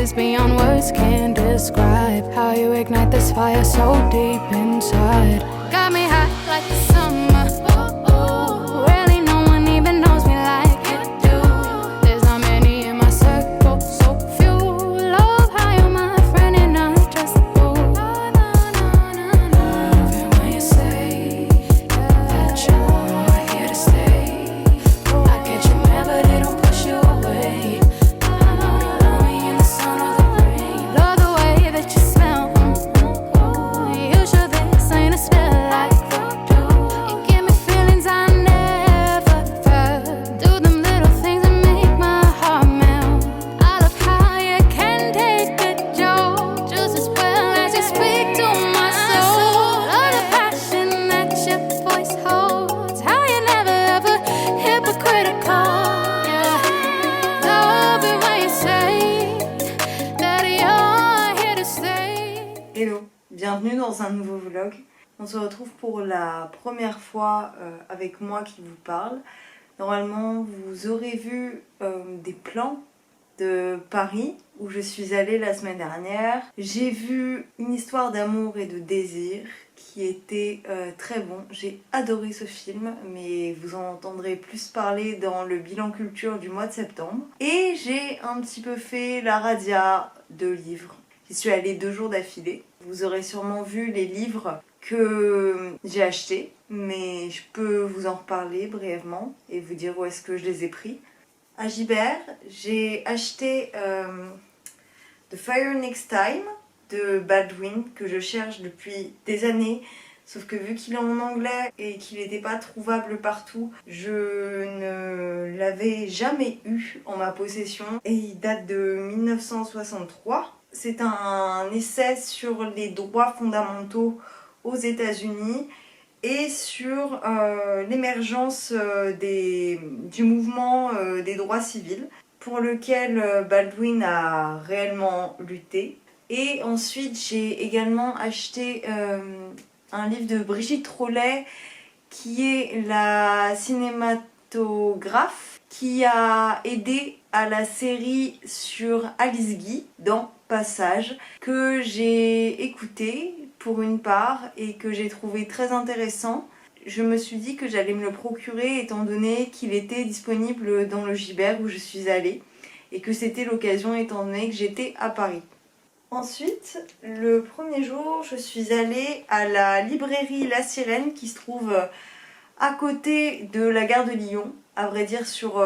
is beyond words can describe. How you ignite this fire so deep inside. Got me hot like the summer. Really no one even knows me like you do. There's not many in my circle, so few. Love how you're my friend and not just a fool. Love it when you say that you're here to stay. I get you mad but it don't push you away. Hello, bienvenue dans un nouveau vlog. On se retrouve pour la première fois avec moi qui vous parle. Normalement, vous aurez vu des plans de Paris où je suis allée la semaine dernière. J'ai vu Une histoire d'amour et de désir qui était très bon. J'ai adoré ce film, mais vous en entendrez plus parler dans le bilan culture du mois de septembre. Et j'ai un petit peu fait la radia de livres. J'y suis allée 2 jours d'affilée. Vous aurez sûrement vu les livres que j'ai achetés, mais je peux vous en reparler brièvement et vous dire où est-ce que je les ai pris. À Gibert, j'ai acheté The Fire Next Time de Baldwin, que je cherche depuis des années. Sauf que vu qu'il est en anglais et qu'il n'était pas trouvable partout, je ne l'avais jamais eu en ma possession. Et il date de 1963. C'est un essai sur les droits fondamentaux aux États-Unis et sur l'émergence du mouvement des droits civils, pour lequel Baldwin a réellement lutté. Et ensuite, j'ai également acheté un livre de Brigitte Rollet, qui est la cinématographe qui a aidé à la série sur Alice Guy dans Passage, que j'ai écouté pour une part et que j'ai trouvé très intéressant. Je me suis dit que j'allais me le procurer étant donné qu'il était disponible dans le Gibert où je suis allée et que c'était l'occasion étant donné que j'étais à Paris. Ensuite, le premier jour, je suis allée à la librairie La Sirène qui se trouve à côté de la gare de Lyon, à vrai dire sur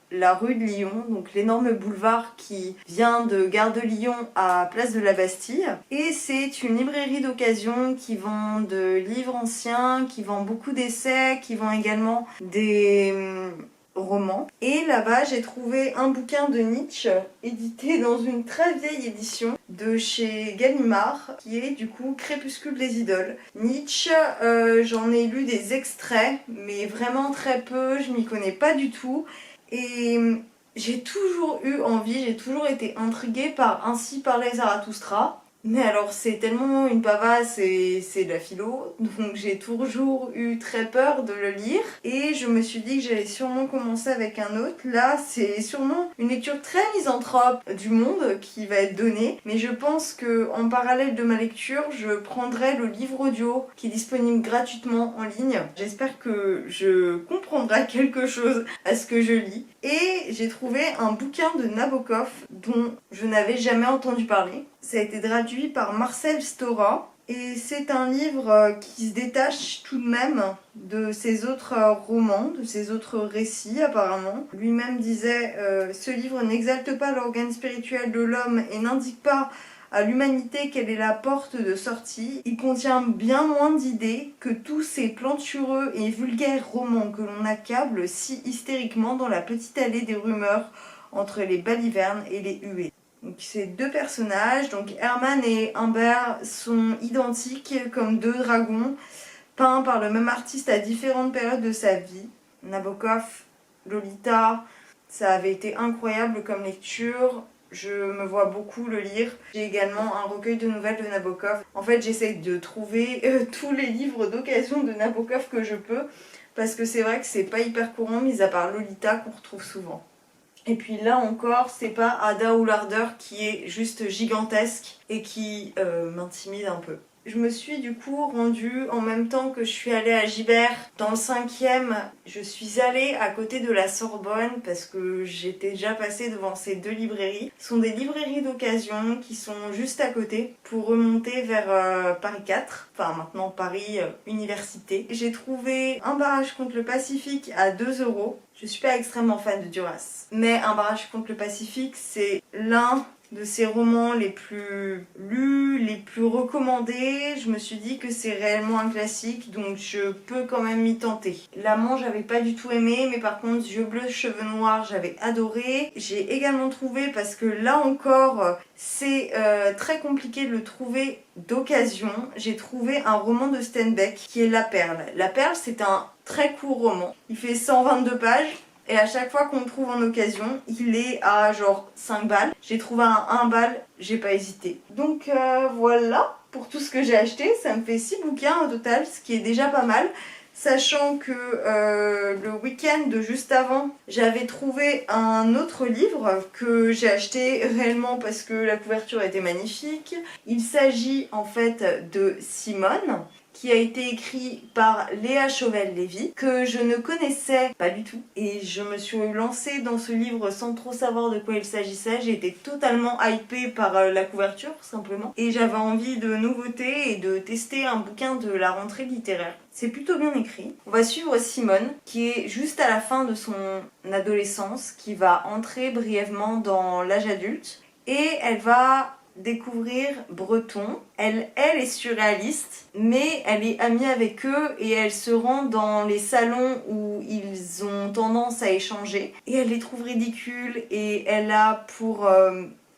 la rue de Lyon, donc l'énorme boulevard qui vient de gare de Lyon à place de la Bastille. Et c'est une librairie d'occasion qui vend de livres anciens, qui vend beaucoup d'essais, qui vend également des romans. Et là-bas, j'ai trouvé un bouquin de Nietzsche, édité dans une très vieille édition de chez Gallimard, qui est du coup Crépuscule des idoles. Nietzsche, j'en ai lu des extraits, mais vraiment très peu, je m'y connais pas du tout. Et j'ai toujours eu envie, j'ai toujours été intriguée par Ainsi parlait Zarathustra. Mais alors c'est tellement une pavasse et c'est de la philo, donc j'ai toujours eu très peur de le lire et je me suis dit que j'allais sûrement commencer avec un autre. Là c'est sûrement une lecture très misanthrope du monde qui va être donnée, mais je pense que en parallèle de ma lecture je prendrai le livre audio qui est disponible gratuitement en ligne. J'espère que je comprendrai quelque chose à ce que je lis. Et j'ai trouvé un bouquin de Nabokov dont je n'avais jamais entendu parler. Ça a été traduit par Marcel Stora et c'est un livre qui se détache tout de même de ses autres romans, de ses autres récits apparemment. Lui-même disait ce livre n'exalte pas l'organe spirituel de l'homme et n'indique pas à l'humanité quelle est la porte de sortie. Il contient bien moins d'idées que tous ces plantureux et vulgaires romans que l'on accable si hystériquement dans la petite allée des rumeurs entre les balivernes et les huées. Donc ces 2 personnages, donc Herman et Humbert, sont identiques comme 2 dragons, peints par le même artiste à différentes périodes de sa vie. Nabokov, Lolita, ça avait été incroyable comme lecture. Je me vois beaucoup le lire. J'ai également un recueil de nouvelles de Nabokov. En fait, j'essaye de trouver tous les livres d'occasion de Nabokov que je peux, parce que c'est vrai que c'est pas hyper courant, mis à part Lolita qu'on retrouve souvent. Et puis là encore, c'est pas Ada ou l'ardeur qui est juste gigantesque et qui m'intimide un peu. Je me suis du coup rendue en même temps que je suis allée à Gibert dans le 5e. Je suis allée à côté de la Sorbonne parce que j'étais déjà passée devant ces deux librairies. Ce sont des librairies d'occasion qui sont juste à côté pour remonter vers Paris 4, enfin maintenant Paris Université. J'ai trouvé Un barrage contre le Pacifique à 2 €. Je suis pas extrêmement fan de Duras, mais Un barrage contre le Pacifique, c'est l'un de ces romans les plus lus, les plus recommandés. Je me suis dit que c'est réellement un classique, donc je peux quand même m'y tenter. L'amant, j'avais pas du tout aimé, mais par contre, Yeux bleus, cheveux noirs, j'avais adoré. J'ai également trouvé, parce que là encore, c'est très compliqué de le trouver d'occasion, j'ai trouvé un roman de Steinbeck qui est La Perle. La Perle, c'est un très court roman. Il fait 122 pages. Et à chaque fois qu'on le trouve en occasion, il est à genre 5 balles. J'ai trouvé un 1 balle, j'ai pas hésité. Donc voilà, pour tout ce que j'ai acheté, ça me fait 6 bouquins au total, ce qui est déjà pas mal. Sachant que le week-end de juste avant, j'avais trouvé un autre livre que j'ai acheté réellement parce que la couverture était magnifique. Il s'agit en fait de Simone, qui a été écrit par Léa Chauvel-Lévy, que je ne connaissais pas du tout. Et je me suis lancée dans ce livre sans trop savoir de quoi il s'agissait. J'ai été totalement hypée par la couverture, simplement. Et j'avais envie de nouveautés et de tester un bouquin de la rentrée littéraire. C'est plutôt bien écrit. On va suivre Simone, qui est juste à la fin de son adolescence, qui va entrer brièvement dans l'âge adulte. Et elle va découvrir Breton. Elle est surréaliste, mais elle est amie avec eux et elle se rend dans les salons où ils ont tendance à échanger. Et elle les trouve ridicules et elle a pour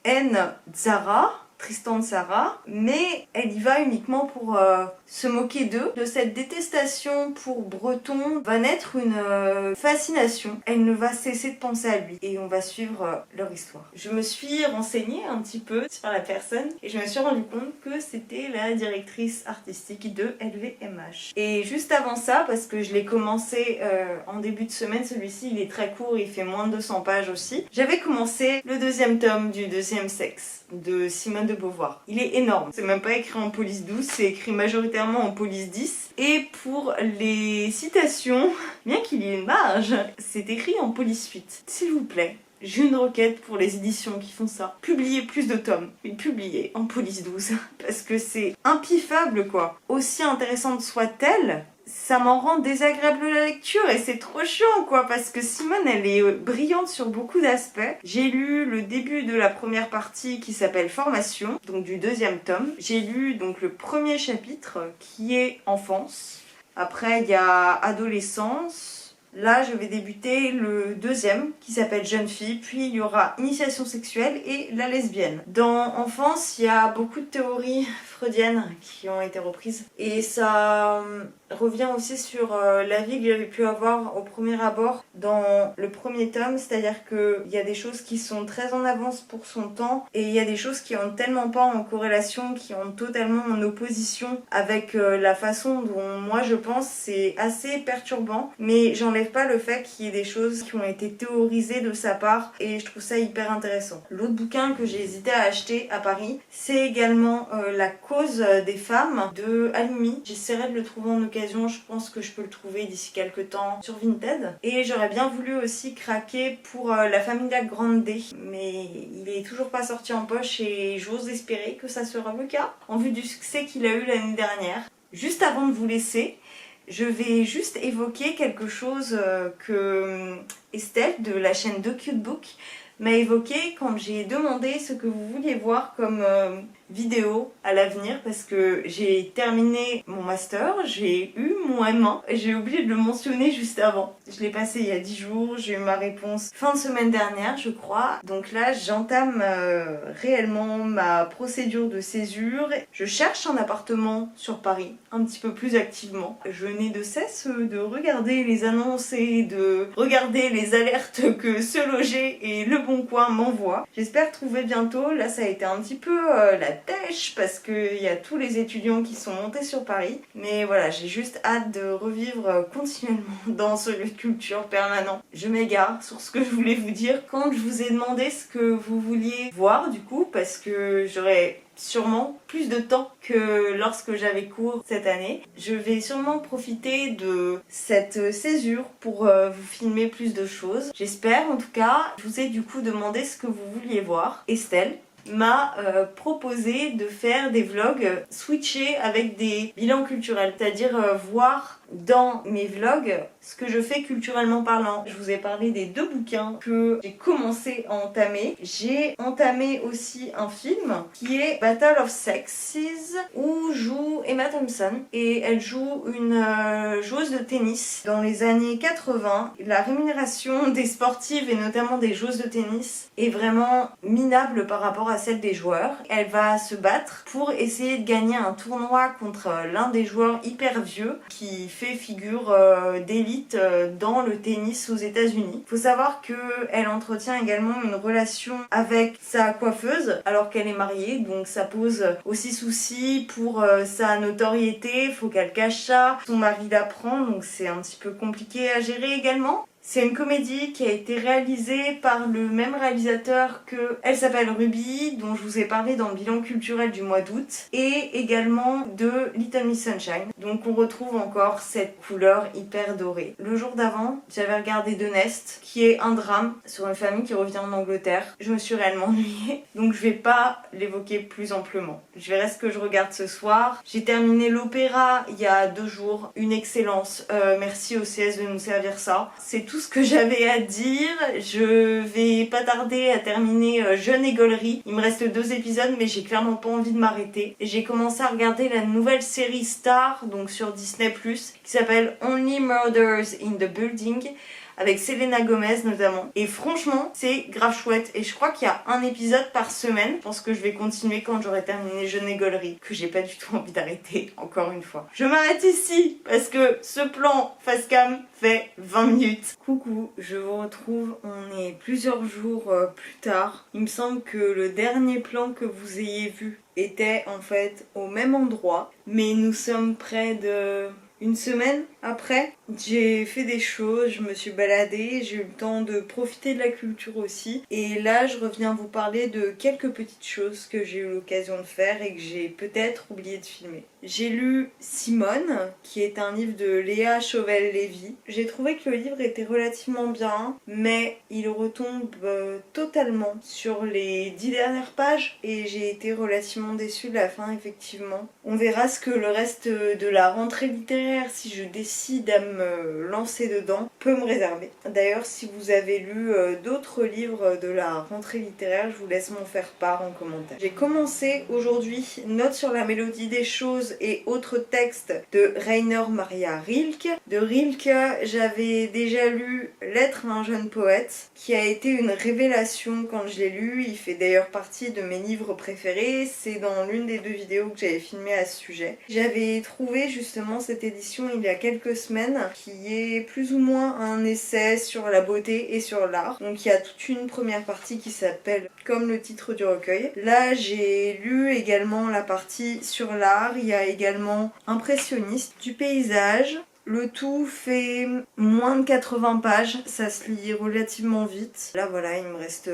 haine Zara, Tristan Tzara, mais elle y va uniquement pour se moquer d'eux. De cette détestation pour Breton va naître une fascination. Elle ne va cesser de penser à lui et on va suivre leur histoire. Je me suis renseignée un petit peu sur la personne et je me suis rendu compte que c'était la directrice artistique de LVMH. Et juste avant ça, parce que je l'ai commencé en début de semaine, celui-ci il est très court, il fait moins de 200 pages aussi, j'avais commencé le 2e tome du 2e sexe de Simone de Beauvoir. Il est énorme. C'est même pas écrit en police 12, c'est écrit majoritairement en police 10. Et pour les citations, bien qu'il y ait une marge, c'est écrit en police 8. S'il vous plaît, j'ai une requête pour les éditions qui font ça. Publiez plus de tomes, mais publiez en police 12. Parce que c'est impiffable quoi. Aussi intéressante soit-elle, ça m'en rend désagréable la lecture et c'est trop chiant quoi, parce que Simone elle est brillante sur beaucoup d'aspects. J'ai lu le début de la première partie qui s'appelle Formation, donc du 2e tome. J'ai lu donc le premier chapitre qui est Enfance. Après il y a Adolescence. Là, je vais débuter le 2e qui s'appelle Jeune fille, puis il y aura Initiation sexuelle et La lesbienne. Dans Enfance, il y a beaucoup de théories freudiennes qui ont été reprises et ça revient aussi sur l'avis que j'avais pu avoir au premier abord dans le premier tome, c'est-à-dire qu'il y a des choses qui sont très en avance pour son temps et il y a des choses qui ont tellement pas en corrélation, qui ont totalement en opposition avec la façon dont moi je pense. C'est assez perturbant, mais j'enlève pas le fait qu'il y ait des choses qui ont été théorisées de sa part et je trouve ça hyper intéressant. L'autre bouquin que j'ai hésité à acheter à Paris, c'est également La cause des femmes de Halimi. J'essaierai de le trouver en occasion, je pense que je peux le trouver d'ici quelques temps sur Vinted. Et j'aurais bien voulu aussi craquer pour La Famiglia Grande, mais il est toujours pas sorti en poche et j'ose espérer que ça sera le cas en vue du succès qu'il a eu l'année dernière. Juste avant de vous laisser, je vais juste évoquer quelque chose que Estelle de la chaîne DoCuteBook m'a évoqué quand j'ai demandé ce que vous vouliez voir comme vidéo à l'avenir, parce que j'ai terminé mon master, j'ai eu mon M1 et j'ai oublié de le mentionner juste avant. Je l'ai passé il y a 10 jours, j'ai eu ma réponse fin de semaine dernière je crois. Donc là j'entame réellement ma procédure de césure. Je cherche un appartement sur Paris un petit peu plus activement. Je n'ai de cesse de regarder les annonces et de regarder les alertes que Se Loger et Le bon coin m'envoie. J'espère trouver bientôt. Là ça a été un petit peu la tâche parce qu'il y a tous les étudiants qui sont montés sur Paris. Mais voilà, j'ai juste hâte de revivre continuellement dans ce lieu de culture permanent. Je m'égare sur ce que je voulais vous dire quand je vous ai demandé ce que vous vouliez voir du coup, parce que j'aurais sûrement plus de temps que lorsque j'avais cours cette année. Je vais sûrement profiter de cette césure pour vous filmer plus de choses. J'espère en tout cas. Je vous ai du coup demandé ce que vous vouliez voir. Estelle m'a proposé de faire des vlogs switchés avec des bilans culturels, c'est-à-dire voir dans mes vlogs ce que je fais culturellement parlant. Je vous ai parlé des 2 bouquins que j'ai commencé à entamer. J'ai entamé aussi un film qui est Battle of Sexes où joue Emma Thompson et elle joue une joueuse de tennis dans les années 80. La rémunération des sportives et notamment des joueuses de tennis est vraiment minable par rapport à celle des joueurs. Elle va se battre pour essayer de gagner un tournoi contre l'un des joueurs hyper vieux qui fait figure d'élite dans le tennis aux États-Unis. Faut savoir qu'elle entretient également une relation avec sa coiffeuse alors qu'elle est mariée, donc ça pose aussi souci pour sa notoriété. Faut qu'elle cache ça, son mari l'apprend, donc c'est un petit peu compliqué à gérer également. C'est une comédie qui a été réalisée par le même réalisateur que Elle s'appelle Ruby, dont je vous ai parlé dans le bilan culturel du mois d'août, et également de Little Miss Sunshine. Donc on retrouve encore cette couleur hyper dorée. Le jour d'avant, j'avais regardé The Nest, qui est un drame sur une famille qui revient en Angleterre. Je me suis réellement ennuyée, donc je vais pas l'évoquer plus amplement. Je verrai ce que je regarde ce soir. J'ai terminé l'opéra il y a 2 jours, une excellence. Merci au CS de nous servir ça. C'est tout ce que j'avais à dire. Je vais pas tarder à terminer Jeune et Gaulerie. Il me reste 2 épisodes mais j'ai clairement pas envie de m'arrêter. J'ai commencé à regarder la nouvelle série Star, donc sur Disney+, qui s'appelle Only Murders in the Building, avec Selena Gomez notamment. Et franchement, c'est grave chouette. Et je crois qu'il y a un épisode par semaine. Je pense que je vais continuer quand j'aurai terminé Jeune et Gaulerie, que j'ai pas du tout envie d'arrêter, encore une fois. Je m'arrête ici, parce que ce plan face cam fait 20 minutes. Coucou, je vous retrouve, on est plusieurs jours plus tard. Il me semble que le dernier plan que vous ayez vu était en fait au même endroit. Mais nous sommes près de... 1 semaine après, j'ai fait des choses, je me suis baladée, j'ai eu le temps de profiter de la culture aussi. Et là, je reviens vous parler de quelques petites choses que j'ai eu l'occasion de faire et que j'ai peut-être oublié de filmer. J'ai lu Simone, qui est un livre de Léa Chauvel-Lévy. J'ai trouvé que le livre était relativement bien, mais il retombe totalement sur les 10 dernières pages et j'ai été relativement déçue de la fin, effectivement. On verra ce que le reste de la rentrée littéraire, si je décide à me lancer dedans, peut me réserver. D'ailleurs, si vous avez lu d'autres livres de la rentrée littéraire, je vous laisse m'en faire part en commentaire. J'ai commencé aujourd'hui Notes sur la mélodie des choses et autres textes de Rainer Maria Rilke. De Rilke, j'avais déjà lu Lettre à un jeune poète, qui a été une révélation quand je l'ai lu. Il fait d'ailleurs partie de mes livres préférés. C'est dans l'une des 2 vidéos que j'avais filmées à ce sujet. J'avais trouvé justement cette édition il y a quelques semaines, qui est plus ou moins un essai sur la beauté et sur l'art. Donc il y a toute une première partie qui s'appelle comme le titre du recueil. Là j'ai lu également la partie sur l'art, il y a également impressionniste, du paysage. Le tout fait moins de 80 pages, ça se lit relativement vite. Là voilà, il me reste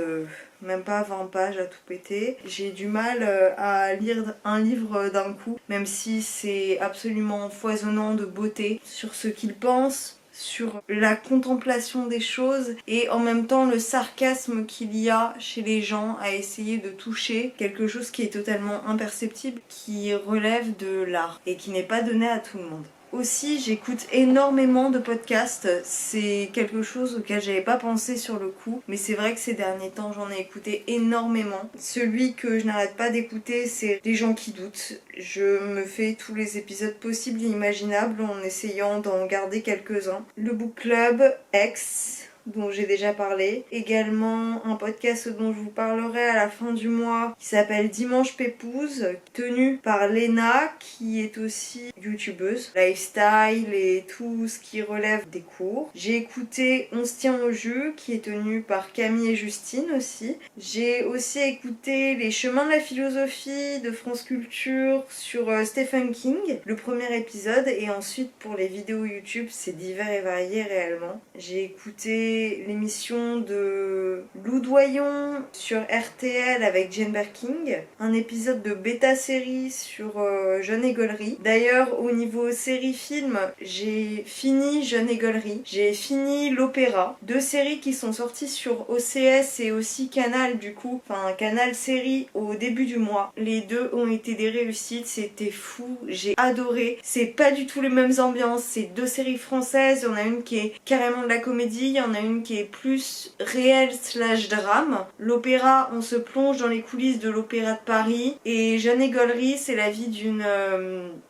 même pas 20 pages à tout péter. J'ai du mal à lire un livre d'un coup, même si c'est absolument foisonnant de beauté sur ce qu'il pense, sur la contemplation des choses et en même temps le sarcasme qu'il y a chez les gens à essayer de toucher quelque chose qui est totalement imperceptible, qui relève de l'art et qui n'est pas donné à tout le monde. Aussi, j'écoute énormément de podcasts, c'est quelque chose auquel j'avais pas pensé sur le coup, mais c'est vrai que ces derniers temps j'en ai écouté énormément. Celui que je n'arrête pas d'écouter, c'est Les gens qui doutent. Je me fais tous les épisodes possibles et imaginables en essayant d'en garder quelques-uns. Le book club, X, dont j'ai déjà parlé. Également un podcast dont je vous parlerai à la fin du mois qui s'appelle Dimanche Pépouze, tenu par Léna qui est aussi youtubeuse, lifestyle et tout ce qui relève des cours. J'ai écouté On se tient au jus qui est tenu par Camille et Justine aussi. J'ai aussi écouté Les chemins de la philosophie de France Culture sur Stephen King, le premier épisode, et ensuite pour les vidéos YouTube c'est divers et varié réellement. J'ai écouté l'émission de Lou Doyon sur RTL avec Jane Birkin, un épisode de Beta Série sur Jeune Égolerie. D'ailleurs au niveau série-film, j'ai fini Jeune Égolerie, j'ai fini L'Opéra, deux séries qui sont sorties sur OCS et aussi Canal du coup, enfin Canal Série au début du mois. Les deux ont été des réussites, c'était fou, j'ai adoré. C'est pas du tout les mêmes ambiances, c'est deux séries françaises, il y en a une qui est carrément de la comédie, il y en a une qui est plus réelle / drame. L'Opéra, on se plonge dans les coulisses de l'Opéra de Paris, et Jeune Égolerie, c'est la vie d'une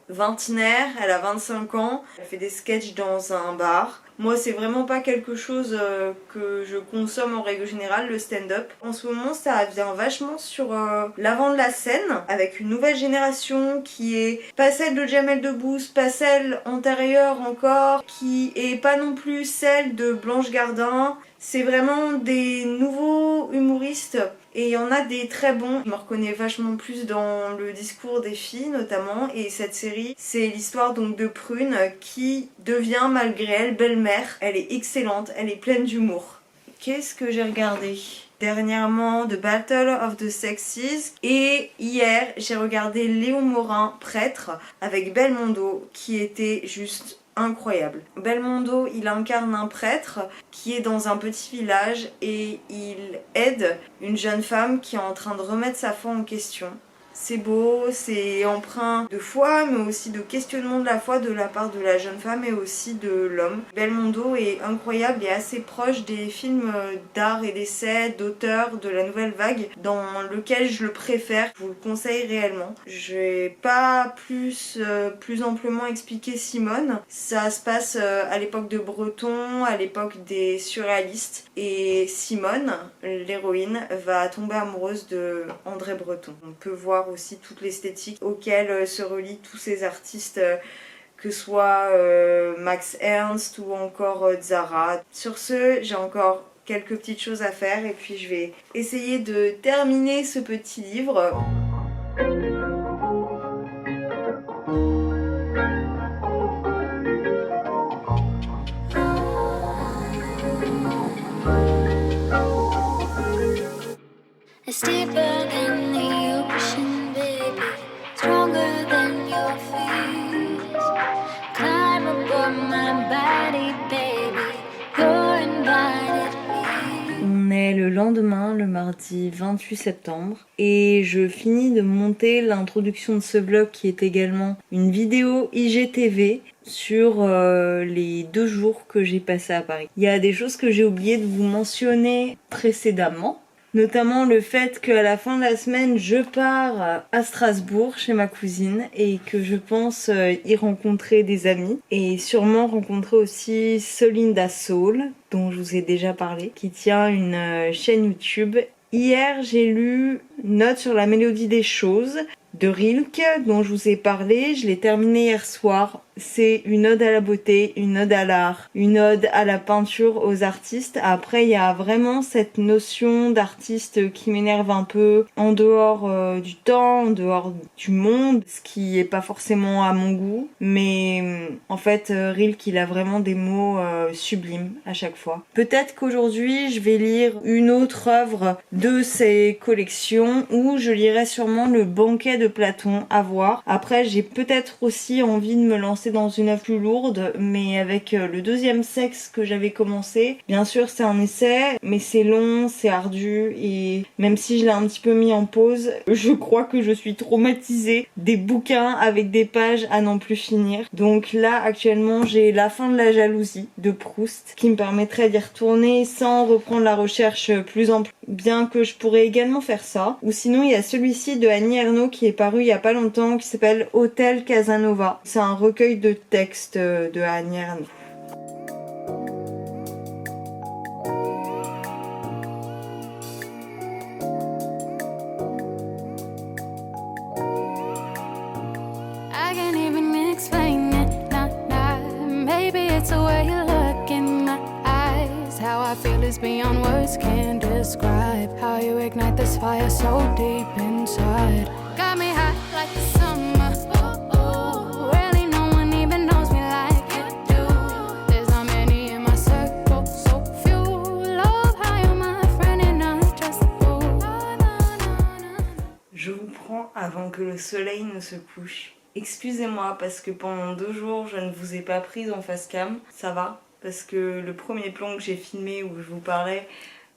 vingtenaire, elle a 25 ans, elle fait des sketchs dans un bar. Moi, c'est vraiment pas quelque chose que je consomme en règle générale, le stand-up. En ce moment, ça vient vachement sur l'avant de la scène, avec une nouvelle génération qui est pas celle de Jamel Debbouze, pas celle antérieure encore, qui est pas non plus celle de Blanche Gardin. C'est vraiment des nouveaux humoristes et il y en a des très bons. Je me reconnais vachement plus dans le discours des filles notamment, et cette série c'est l'histoire donc de Prune qui devient malgré elle belle-mère. Elle est excellente, elle est pleine d'humour. Qu'est-ce que j'ai regardé dernièrement? The Battle of the Sexes, et hier j'ai regardé Léon Morin, prêtre, avec Belmondo, qui était juste incroyable. Belmondo, il incarne un prêtre qui est dans un petit village et il aide une jeune femme qui est en train de remettre sa foi en question. C'est beau, c'est empreint de foi, mais aussi de questionnement de la foi de la part de la jeune femme et aussi de l'homme. Belmondo est incroyable et assez proche des films d'art et d'essai, d'auteurs de la nouvelle vague, dans lequel je le préfère. Je vous le conseille réellement. Je vais pas plus amplement expliquer Simone. Ça se passe à l'époque de Breton, à l'époque des surréalistes. Et Simone, l'héroïne, va tomber amoureuse de André Breton. On peut voir aussi toute l'esthétique auquel se relient tous ces artistes, que ce soit Max Ernst ou encore Zara. Sur ce, j'ai encore quelques petites choses à faire et puis je vais essayer de terminer ce petit livre. It's deeper than the ocean, baby. Stronger than your fears. Climb above my body, baby. You're invited here. On est le lendemain, le mardi 28 septembre, et je finis de monter l'introduction de ce vlog qui est également une vidéo IGTV sur les 2 jours que j'ai passé à Paris. Il y a des choses que j'ai oublié de vous mentionner précédemment, notamment le fait qu'à la fin de la semaine, je pars à Strasbourg chez ma cousine et que je pense y rencontrer des amis et sûrement rencontrer aussi Solinda Soul, dont je vous ai déjà parlé, qui tient une chaîne YouTube. Hier, j'ai lu Note sur la mélodie des choses de Rilke, dont je vous ai parlé. Je l'ai terminé hier soir. C'est une ode à la beauté, une ode à l'art, une ode à la peinture, aux artistes. Après, il y a vraiment cette notion d'artiste qui m'énerve un peu, en dehors du temps, en dehors du monde, ce qui est pas forcément à mon goût. Mais en fait, Rilke, il a vraiment des mots sublimes à chaque fois. Peut-être qu'aujourd'hui, je vais lire une autre œuvre de ses collections, ou je lirai sûrement Le Banquet de Platon, à voir. Après, j'ai peut-être aussi envie de me lancer dans une œuvre plus lourde, mais avec Le Deuxième Sexe que j'avais commencé. Bien sûr, c'est un essai, mais c'est long, c'est ardu, et même si je l'ai un petit peu mis en pause, je crois que je suis traumatisée des bouquins avec des pages à n'en plus finir. Donc là, actuellement, j'ai La fin de la jalousie de Proust, qui me permettrait d'y retourner sans reprendre la recherche plus ample, bien que je pourrais également faire ça. Ou sinon, il y a celui-ci de Annie Ernaux qui est paru il y a pas longtemps, qui s'appelle Hôtel Casanova. C'est un recueil de textes de Annie Ernaux. beyond words can describe how you ignite this fire so deep inside. Got me hot like the summer. Really, no one even knows me like you do. There's not many in my circle, so few. Love how you're my friend and not just a fool. Je vous prends avant que le soleil ne se couche. Excusez-moi parce que pendant 2 jours je ne vous ai pas prise en face cam, ça va, parce que le premier plan que j'ai filmé où je vous parlais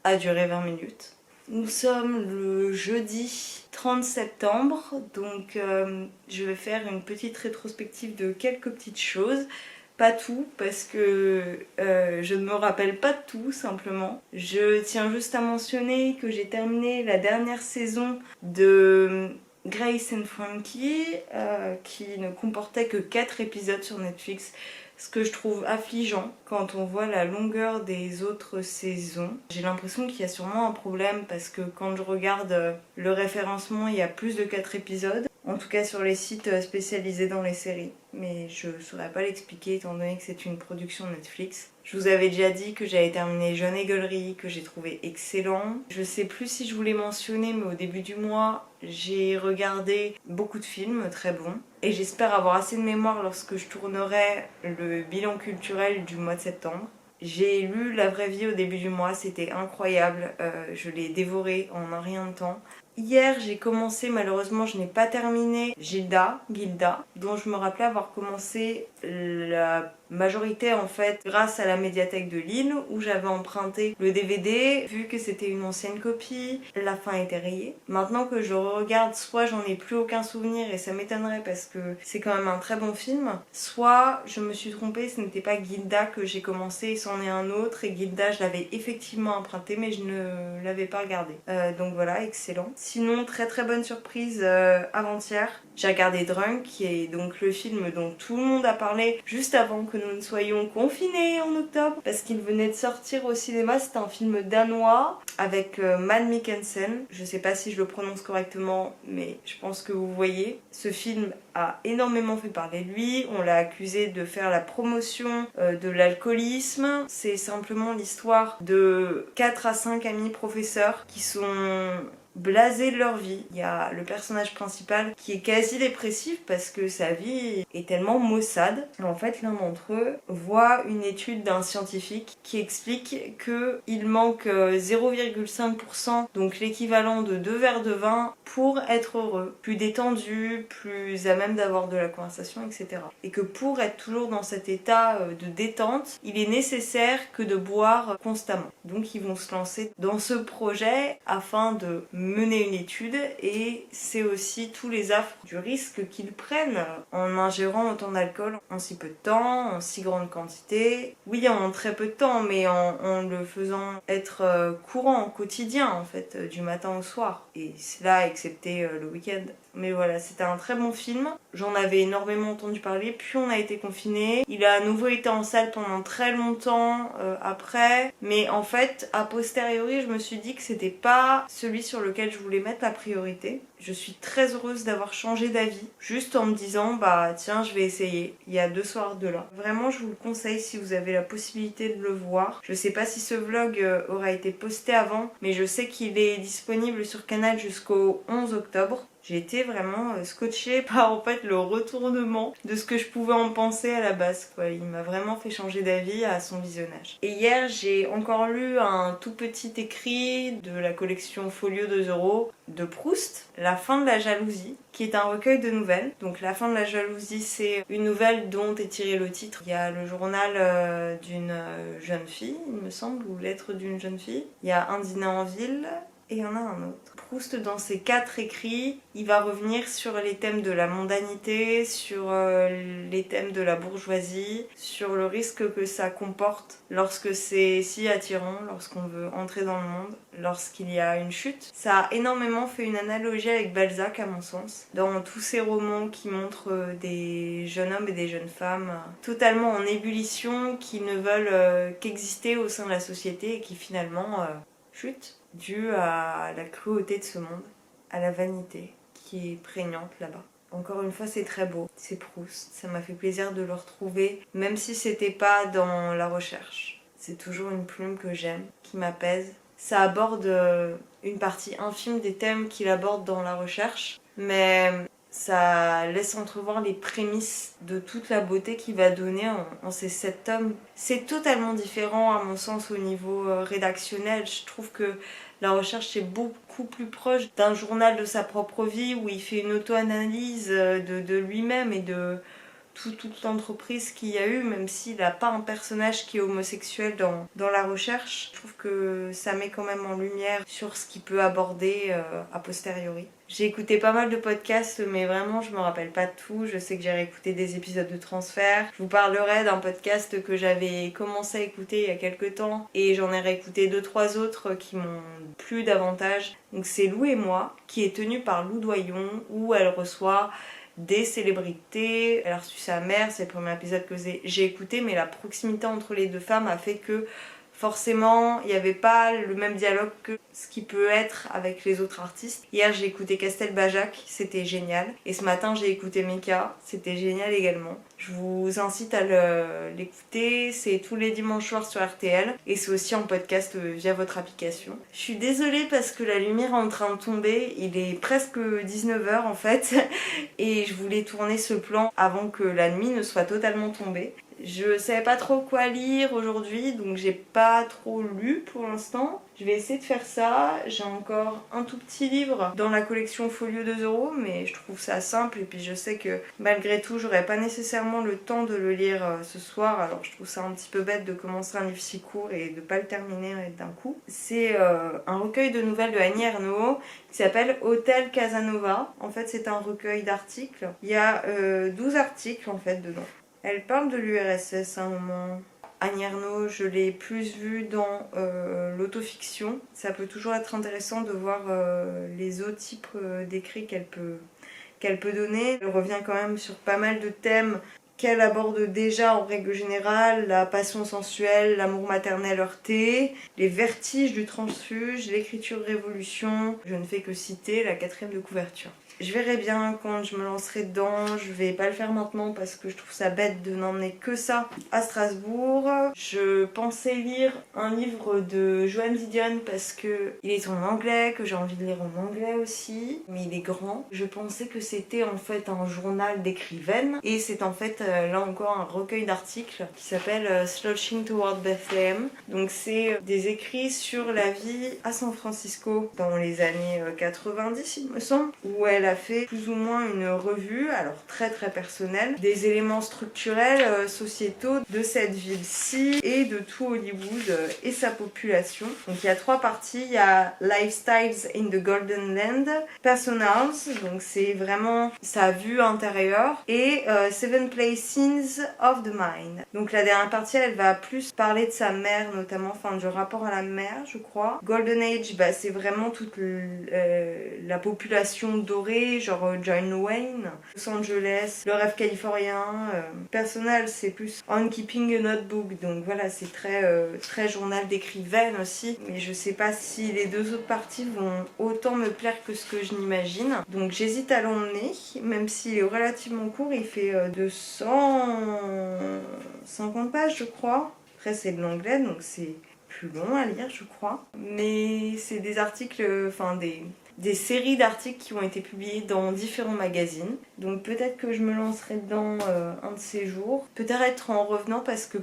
a duré 20 minutes. Nous sommes le jeudi 30 septembre, donc je vais faire une petite rétrospective de quelques petites choses. Pas tout, parce que je ne me rappelle pas de tout, simplement. Je tiens juste à mentionner que j'ai terminé la dernière saison de Grace and Frankie, qui ne comportait que 4 épisodes sur Netflix, ce que je trouve affligeant quand on voit la longueur des autres saisons. J'ai l'impression qu'il y a sûrement un problème parce que quand je regarde le référencement, il y a plus de 4 épisodes, en tout cas sur les sites spécialisés dans les séries, mais je ne saurais pas l'expliquer étant donné que c'est une production Netflix. Je vous avais déjà dit que j'avais terminé Jeune Égolerie, que j'ai trouvé excellent. Je sais plus si je vous l'ai mentionné, mais au début du mois, j'ai regardé beaucoup de films très bons. Et j'espère avoir assez de mémoire lorsque je tournerai le bilan culturel du mois de septembre. J'ai lu La Vraie Vie au début du mois, c'était incroyable, je l'ai dévoré en un rien de temps. Hier, j'ai commencé, malheureusement, je n'ai pas terminé Gilda, dont je me rappelais avoir commencé la majorité en fait grâce à la médiathèque de Lille où j'avais emprunté le DVD. Vu que c'était une ancienne copie, la fin était rayée. Maintenant que je regarde, soit j'en ai plus aucun souvenir et ça m'étonnerait parce que c'est quand même un très bon film, soit je me suis trompée, ce n'était pas Gilda que j'ai commencé, c'en est un autre, et Gilda je l'avais effectivement emprunté mais je ne l'avais pas regardé. Donc voilà, excellent. Sinon, très très bonne surprise avant-hier, j'ai regardé Drunk, qui est donc le film dont tout le monde a parlé juste avant que nous ne soyons confinés en octobre, parce qu'il venait de sortir au cinéma. C'est un film danois avec Mads Mikkelsen. Je sais pas si je le prononce correctement, mais je pense que vous voyez. Ce film a énormément fait parler de lui. On l'a accusé de faire la promotion de l'alcoolisme. C'est simplement l'histoire de 4 à 5 amis professeurs qui sont blasés de leur vie. Il y a le personnage principal qui est quasi dépressif parce que sa vie est tellement maussade. En fait, l'un d'entre eux voit une étude d'un scientifique qui explique qu'il manque 0,5%, donc l'équivalent de 2 verres de vin, pour être heureux, plus détendu, plus à même d'avoir de la conversation, etc. Et que pour être toujours dans cet état de détente, il est nécessaire que de boire constamment. Donc ils vont se lancer dans ce projet afin de mener une étude, et c'est aussi tous les affres du risque qu'ils prennent en ingérant autant d'alcool en si peu de temps, en si grande quantité. Oui, en très peu de temps, mais en le faisant être courant, quotidien en fait, du matin au soir. Et cela excepté le week-end. Mais voilà, c'était un très bon film. J'en avais énormément entendu parler, puis on a été confinés. Il a à nouveau été en salle pendant très longtemps après. Mais en fait, a posteriori, je me suis dit que c'était pas celui sur lequel je voulais mettre la priorité. Je suis très heureuse d'avoir changé d'avis, juste en me disant, bah tiens, je vais essayer. Il y a 2 soirs de là. Vraiment, je vous le conseille si vous avez la possibilité de le voir. Je sais pas si ce vlog aura été posté avant, mais je sais qu'il est disponible sur Canal jusqu'au 11 octobre. J'ai été vraiment scotchée par en fait le retournement de ce que je pouvais en penser à la base, quoi. Il m'a vraiment fait changer d'avis à son visionnage. Et hier, j'ai encore lu un tout petit écrit de la collection Folio 2€ de Proust, La fin de la jalousie, qui est un recueil de nouvelles. Donc La fin de la jalousie, c'est une nouvelle dont est tiré le titre. Il y a le journal d'une jeune fille, il me semble, ou lettre d'une jeune fille. Il y a Un dîner en ville, et il y en a un autre. Proust, dans ses 4 écrits, il va revenir sur les thèmes de la mondanité, sur les thèmes de la bourgeoisie, sur le risque que ça comporte lorsque c'est si attirant, lorsqu'on veut entrer dans le monde, lorsqu'il y a une chute. Ça a énormément fait une analogie avec Balzac, à mon sens, dans tous ces romans qui montrent des jeunes hommes et des jeunes femmes totalement en ébullition, qui ne veulent qu'exister au sein de la société et qui finalement chutent, dû à la cruauté de ce monde, à la vanité qui est prégnante là-bas. Encore une fois, c'est très beau, c'est Proust, ça m'a fait plaisir de le retrouver, même si c'était pas dans la recherche. C'est toujours une plume que j'aime, qui m'apaise. Ça aborde une partie infime des thèmes qu'il aborde dans la recherche, mais ça laisse entrevoir les prémices de toute la beauté qu'il va donner en ces 7 tomes. C'est totalement différent à mon sens au niveau rédactionnel. Je trouve que la recherche est beaucoup plus proche d'un journal de sa propre vie où il fait une auto-analyse de lui-même et de toute l'entreprise qu'il y a eu, même s'il n'a pas un personnage qui est homosexuel dans la recherche. Je trouve que ça met quand même en lumière sur ce qu'il peut aborder a posteriori. J'ai écouté pas mal de podcasts, mais vraiment je me rappelle pas de tout. Je sais que j'ai réécouté des épisodes de Transfert. Je vous parlerai d'un podcast que j'avais commencé à écouter il y a quelques temps et j'en ai réécouté 2-3 autres qui m'ont plu davantage. Donc c'est Lou et moi, qui est tenu par Lou Doyon, où elle reçoit des célébrités. Elle a reçu sa mère, c'est le premier épisode que j'ai écouté, mais la proximité entre les deux femmes a fait que forcément, il n'y avait pas le même dialogue que ce qui peut être avec les autres artistes. Hier, j'ai écouté Castel Bajac, c'était génial. Et ce matin, j'ai écouté Mika, c'était génial également. Je vous incite à l'écouter, c'est tous les dimanches soirs sur RTL. Et c'est aussi en podcast via votre application. Je suis désolée parce que la lumière est en train de tomber. Il est presque 19h en fait. Et je voulais tourner ce plan avant que la nuit ne soit totalement tombée. Je savais pas trop quoi lire aujourd'hui, donc j'ai pas trop lu pour l'instant. Je vais essayer de faire ça. J'ai encore un tout petit livre dans la collection Folio 2€, mais je trouve ça simple et puis je sais que malgré tout, j'aurai pas nécessairement le temps de le lire ce soir. Alors je trouve ça un petit peu bête de commencer un livre si court et de pas le terminer d'un coup. C'est un recueil de nouvelles de Annie Ernaux qui s'appelle Hôtel Casanova. En fait, c'est un recueil d'articles. Il y a 12 articles en fait dedans. Elle parle de l'URSS à un moment. Annie Ernaux, je l'ai plus vue dans l'autofiction. Ça peut toujours être intéressant de voir les autres types d'écrits qu'elle peut donner. Elle revient quand même sur pas mal de thèmes qu'elle aborde déjà en règle générale, la passion sensuelle, l'amour maternel heurté, les vertiges du transfuge, l'écriture révolution. Je ne fais que citer la 4e de couverture. Je verrai bien quand je me lancerai dedans, je vais pas le faire maintenant parce que je trouve ça bête de n'emmener que ça à Strasbourg. Je pensais lire un livre de Joan Didion parce que il est en anglais, que j'ai envie de lire en anglais aussi, mais il est grand. Je pensais que c'était en fait un journal d'écrivaine et c'est en fait là encore un recueil d'articles qui s'appelle Slouching Toward Bethlehem. Donc c'est des écrits sur la vie à San Francisco dans les années 90 il me semble, où elle a fait plus ou moins une revue, alors très très personnelle, des éléments structurels sociétaux de cette ville-ci et de tout Hollywood et sa population. Donc il y a 3 parties, il y a Lifestyles in the Golden Land, Personals, donc c'est vraiment sa vue intérieure, et 7 Places of the Mind. Donc la dernière partie, elle va plus parler de sa mère notamment, enfin du rapport à la mère je crois. Golden Age, c'est vraiment toute la population dorée, genre John Wayne, Los Angeles, le rêve californien. Personal, c'est plus On Keeping a Notebook, donc voilà, c'est très journal d'écrivaine aussi, mais je sais pas si les 2 autres parties vont autant me plaire que ce que je n'imagine, donc j'hésite à l'emmener, même s'il est relativement court, il fait 250 pages je crois. Après c'est de l'anglais, donc c'est plus long à lire je crois, mais c'est des articles, des séries d'articles qui ont été publiés dans différents magazines. Donc peut-être que je me lancerai dedans un de ces jours. Peut-être en revenant parce que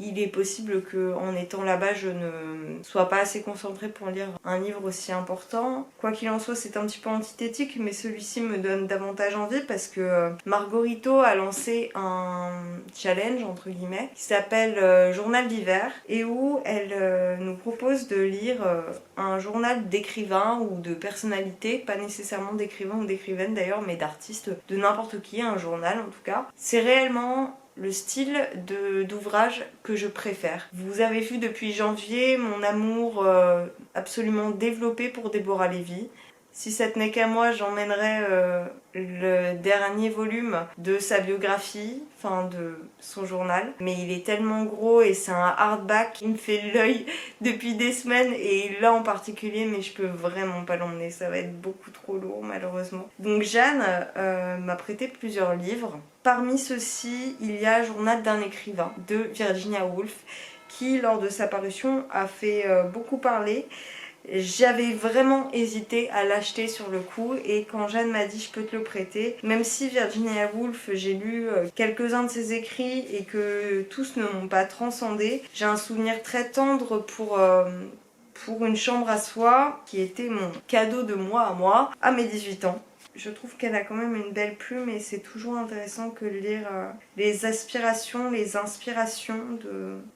il est possible qu'en étant là-bas, je ne sois pas assez concentrée pour lire un livre aussi important. Quoi qu'il en soit, c'est un petit peu antithétique, mais celui-ci me donne davantage envie parce que Margarito a lancé un challenge, entre guillemets, qui s'appelle Journal d'hiver, et où elle nous propose de lire un journal d'écrivain ou de personnalité, pas nécessairement d'écrivain ou d'écrivaine d'ailleurs, mais d'artiste, de n'importe qui, un journal en tout cas. C'est réellement le style d'ouvrage que je préfère. Vous avez vu depuis janvier mon amour absolument développé pour Déborah Lévy. Si ça tenait qu'à moi, j'emmènerais le dernier volume de sa biographie, de son journal. Mais il est tellement gros et c'est un hardback, il me fait l'œil depuis des semaines, et là en particulier, mais je peux vraiment pas l'emmener, ça va être beaucoup trop lourd malheureusement. Donc Jeanne m'a prêté plusieurs livres. Parmi ceux-ci, il y a Journal d'un écrivain de Virginia Woolf, qui lors de sa parution a fait beaucoup parler. J'avais vraiment hésité à l'acheter sur le coup et quand Jeanne m'a dit je peux te le prêter, même si Virginia Woolf j'ai lu quelques-uns de ses écrits et que tous ne m'ont pas transcendé, j'ai un souvenir très tendre pour une chambre à soi qui était mon cadeau de moi à mes 18 ans. Je trouve qu'elle a quand même une belle plume et c'est toujours intéressant que de lire les aspirations, les inspirations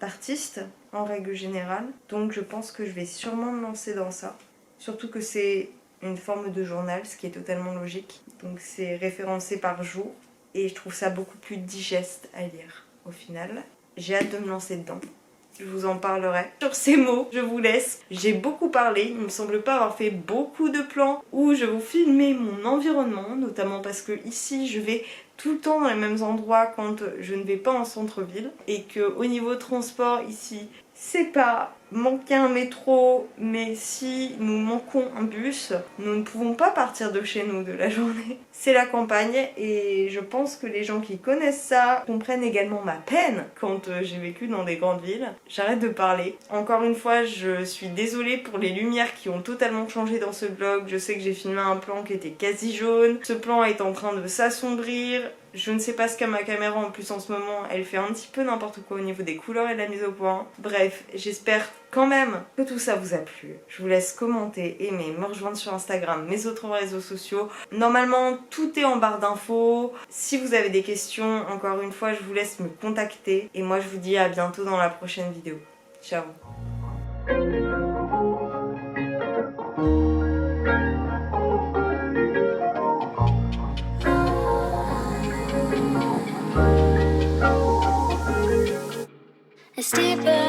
d'artistes en règle générale. Donc je pense que je vais sûrement me lancer dans ça. Surtout que c'est une forme de journal, ce qui est totalement logique. Donc c'est référencé par jour et je trouve ça beaucoup plus digeste à lire au final. J'ai hâte de me lancer dedans. Je vous en parlerai. Sur ces mots, je vous laisse. J'ai beaucoup parlé, il me semble pas avoir fait beaucoup de plans où je vous filmais mon environnement, notamment parce que ici je vais tout le temps dans les mêmes endroits quand je ne vais pas en centre-ville et que au niveau transport ici, c'est pas manquer un métro, mais si nous manquons un bus, nous ne pouvons pas partir de chez nous de la journée. C'est la campagne et je pense que les gens qui connaissent ça comprennent également ma peine quand j'ai vécu dans des grandes villes. J'arrête de parler. Encore une fois, je suis désolée pour les lumières qui ont totalement changé dans ce vlog. Je sais que j'ai filmé un plan qui était quasi jaune. Ce plan est en train de s'assombrir. Je ne sais pas ce qu'a ma caméra en plus en ce moment, elle fait un petit peu n'importe quoi au niveau des couleurs et de la mise au point. Bref, j'espère quand même que tout ça vous a plu. Je vous laisse commenter, aimer, me rejoindre sur Instagram, mes autres réseaux sociaux. Normalement, tout est en barre d'infos. Si vous avez des questions, encore une fois, je vous laisse me contacter. Et moi, je vous dis à bientôt dans la prochaine vidéo. Ciao. It's deeper